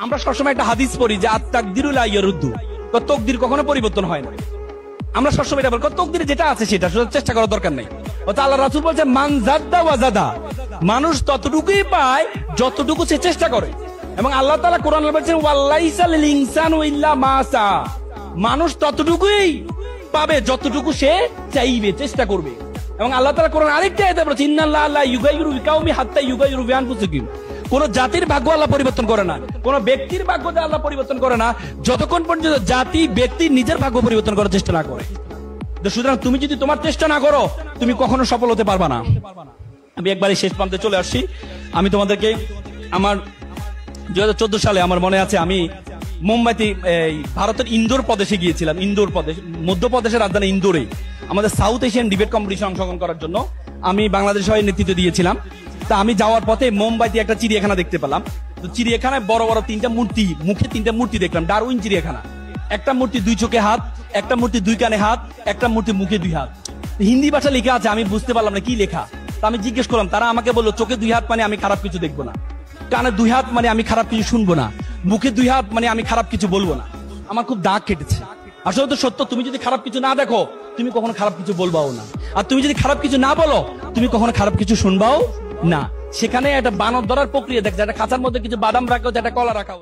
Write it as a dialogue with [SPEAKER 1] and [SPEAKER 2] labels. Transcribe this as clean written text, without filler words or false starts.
[SPEAKER 1] আমরা সবসময় একটা হাদিস পড়ি যে আত-তাকদিরু লা ইয়ারুদ্দু, তকদির কখনো পরিবর্তন হয় না। আমরা সবসময় এটা বলি তকদিরে যেটা আছে সেটা শুধু চেষ্টা করার দরকার নেই। অর্থাৎ আল্লাহ রাসূল বলছে মান জাদ্দা ওয়া জাদা, মানুষ ততটুকুই পায় যতটুকু সে চেষ্টা করে। এবং আল্লাহ তাআলা কোরআনে বলেছেন ওয়ালাইসা লিল ইনসানু ইল্লা মা সা, মানুষ ততটুকুই পাবে যতটুকু সে চাইবে, চেষ্টা করবে। এবং আল্লাহ তাআলা কোরআন আরেকটা আয়াতে বলেছেন ইন্নাল্লাহা লা ইউগাইয়িরু বিকাউমি হাত্তা ইউগাইয়িরু বিআনফুসিহিম, কোন জাতির ভাগ্য আল্লাহ পরিবর্তন করে না, কোন ব্যক্তির ভাগ্য আল্লাহ পরিবর্তন করে না যতক্ষণ পর্যন্ত জাতি ব্যক্তি নিজের ভাগ্য পরিবর্তন করার চেষ্টা না করে। সুতরাং তুমি যদি তোমার চেষ্টা না করো তুমি কখনো সফল হতে পারবা না। আমি একবারই শেষ প্রান্তে চলে আসছি। আমি তোমাদেরকে আমার 2014 সালে আমার মনে আছে আমি মুম্বাইতে ভারতের ইন্দোর প্রদেশে গিয়েছিলাম। ইন্দোর প্রদেশ মধ্যপ্রদেশের রাজধানী ইন্দোরে আমাদের সাউথ এশিয়ান ডিবেট কম্পিটিশন অংশগ্রহণ করার জন্য আমি বাংলাদেশ হয়ে নেতৃত্ব দিয়েছিলাম। তা আমি যাওয়ার পথে মুম্বাইতে একটা চিড়িয়াখানা দেখতে পেলাম। তো চিড়িয়াখানায় বড় বড় তিনটা মূর্তি, মুখে তিনটা মূর্তি দেখলাম, ডারউইন চিড়িয়াখানা। একটা মূর্তি 2 চোখে হাত, একটা মূর্তি 2 কানে হাত, একটা মূর্তি মুখে 2 হাত। হিন্দি ভাষা লেখা আছে, আমি বুঝতে পারলাম না কি লেখা। তা আমি জিজ্ঞেস করলাম, তারা আমাকে বললো চোখে 2 হাত মানে আমি খারাপ কিছু দেখবো না, কানে 2 হাত মানে আমি খারাপ কিছু শুনবো না, মুখে 2 হাত মানে আমি খারাপ কিছু বলবো না। আমার খুব দাগ কেটেছে। আসলে তো সত্য, তুমি যদি খারাপ কিছু না দেখো তুমি কখনো খারাপ কিছু বলবাও না, আর তুমি যদি খারাপ কিছু না বলো তুমি কখনো খারাপ কিছু শুনবাও না। সেখানে একটা বানর ধরার প্রক্রিয়া দেখছে, একটা খাঁচার মধ্যে কিছু বাদাম রাখা হচ্ছে, একটা কলা রাখা হচ্ছে।